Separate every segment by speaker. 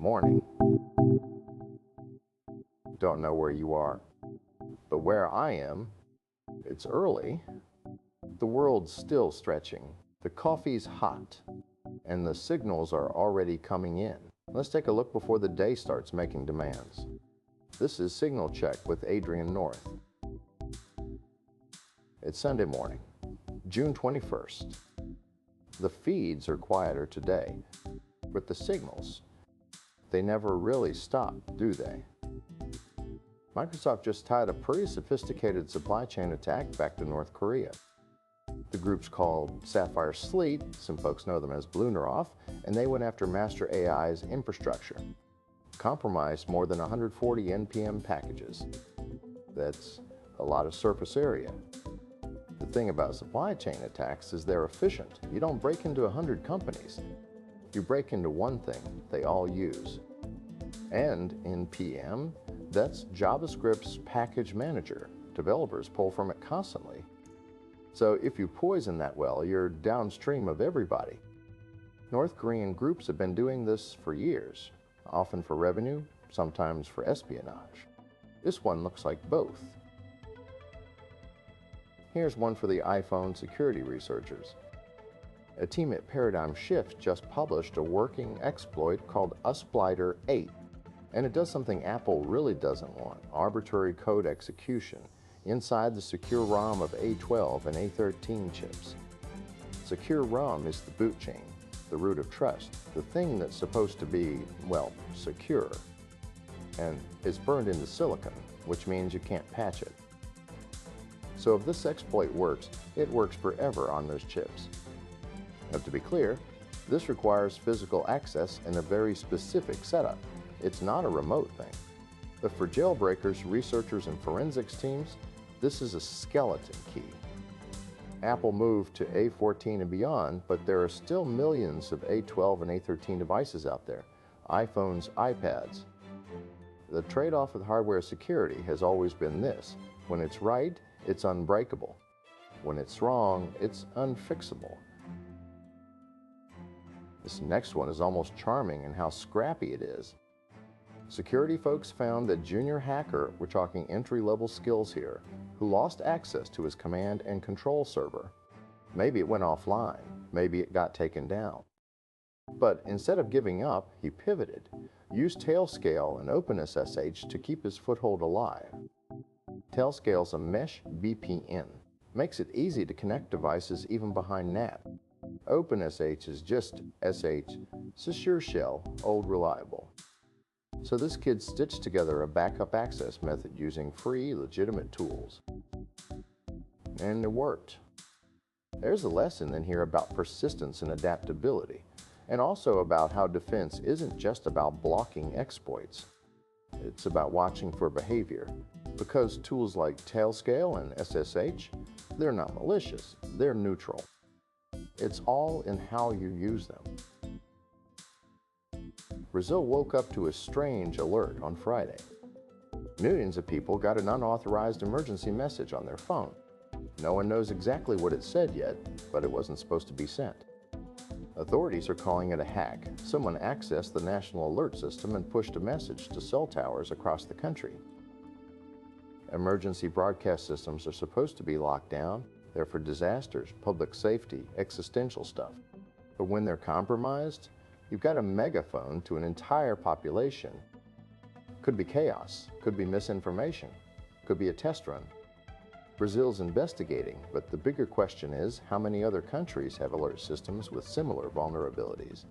Speaker 1: morning. Don't know where you are, but where I am, it's early. The world's still stretching. The coffee's hot, and the signals are already coming in. Let's take a look before the day starts making demands. This is Signal Check with Adrian North. It's Sunday morning, June 21st. The feeds are quieter today, but the signals, they never really stop, do they? Microsoft just tied a pretty sophisticated supply chain attack back to North Korea. The group's called Sapphire Sleet, some folks know them as Bluneroff, and they went after Master AI's infrastructure, compromised more than 140 NPM packages. That's a lot of surface area. The thing about supply chain attacks is they're efficient. You don't break into 100 companies. You break into one thing they all use. And in PM, that's JavaScript's package manager. Developers pull from it constantly. So if you poison that well, you're downstream of everybody. North Korean groups have been doing this for years, often for revenue, sometimes for espionage. This one looks like both. Here's one for the iPhone security researchers. A team at Paradigm Shift just published a working exploit called Usblighter 8, and it does something Apple really doesn't want: arbitrary code execution inside the SecureROM of A12 and A13 chips. SecureROM is the boot chain, the root of trust, the thing that's supposed to be, well, secure. And it's burned into silicon, which means you can't patch it. So if this exploit works, it works forever on those chips. Now, to be clear, this requires physical access and a very specific setup. It's not a remote thing. But for jailbreakers, researchers, and forensics teams, this is a skeleton key. Apple moved to A14 and beyond, but there are still millions of A12 and A13 devices out there, iPhones, iPads. The trade-off with hardware security has always been this: when it's right, it's unbreakable. When it's wrong, it's unfixable. This next one is almost charming in how scrappy it is. Security folks found a junior hacker, we're talking entry-level skills here, who lost access to his command and control server. Maybe it went offline, maybe it got taken down. But instead of giving up, he pivoted, used Tailscale and SSH to keep his foothold alive. Tailscale's a mesh VPN, makes it easy to connect devices even behind NAT. SSH is just SH, Secure Shell, old reliable. So this kid stitched together a backup access method using free, legitimate tools. And it worked. There's a lesson in here about persistence and adaptability, and also about how defense isn't just about blocking exploits. It's about watching for behavior, because tools like Tailscale and SSH, they're not malicious, they're neutral. It's all in how you use them. Brazil woke up to a strange alert on Friday. Millions of people got an unauthorized emergency message on their phone. No one knows exactly what it said yet, but it wasn't supposed to be sent. Authorities are calling it a hack. Someone accessed the national alert system and pushed a message to cell towers across the country. Emergency broadcast systems are supposed to be locked down. They're for disasters, public safety, existential stuff. But when they're compromised, you've got a megaphone to an entire population. Could be chaos, could be misinformation, could be a test run. Brazil's investigating, but the bigger question is how many other countries have alert systems with similar vulnerabilities?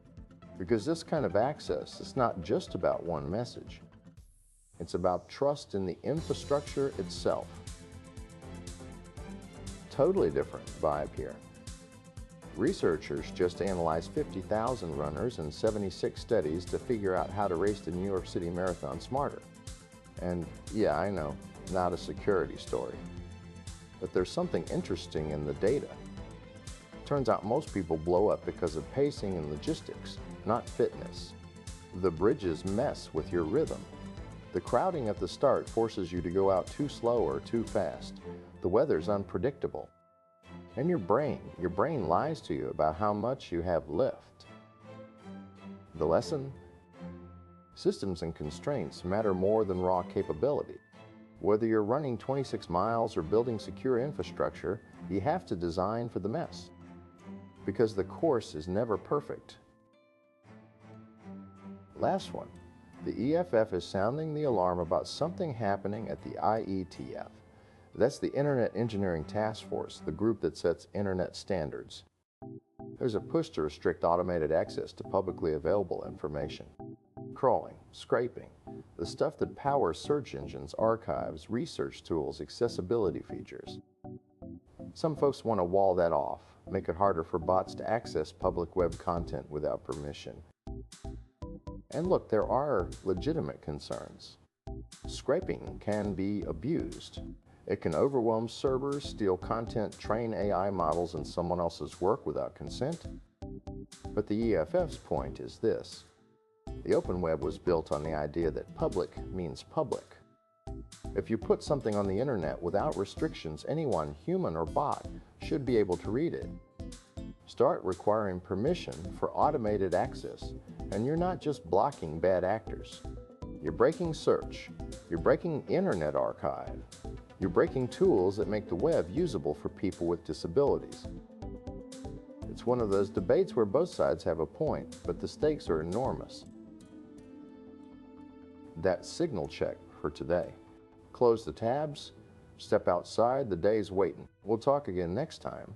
Speaker 1: Because this kind of access is not just about one message. It's about trust in the infrastructure itself. Totally different vibe here. Researchers just analyzed 50,000 runners and 76 studies to figure out how to race the New York City Marathon smarter. And yeah, I know, not a security story. But there's something interesting in the data. Turns out most people blow up because of pacing and logistics, not fitness. The bridges mess with your rhythm. The crowding at the start forces you to go out too slow or too fast. The weather's unpredictable. And your brain lies to you about how much you have left. The lesson? Systems and constraints matter more than raw capability. Whether you're running 26 miles or building secure infrastructure, you have to design for the mess. Because the course is never perfect. Last one. The EFF is sounding the alarm about something happening at the IETF. That's the Internet Engineering Task Force, the group that sets Internet standards. There's a push to restrict automated access to publicly available information. Crawling, scraping, the stuff that powers search engines, archives, research tools, accessibility features. Some folks want to wall that off, make it harder for bots to access public web content without permission. And look, there are legitimate concerns. Scraping can be abused. It can overwhelm servers, steal content, train AI models in someone else's work without consent. But the EFF's point is this. The open web was built on the idea that public means public. If you put something on the internet without restrictions, anyone, human or bot, should be able to read it. Start requiring permission for automated access, and you're not just blocking bad actors. You're breaking search. You're breaking Internet Archive. You're breaking tools that make the web usable for people with disabilities. It's one of those debates where both sides have a point, but the stakes are enormous. That's Signal Check for today. Close the tabs, step outside, the day's waiting. We'll talk again next time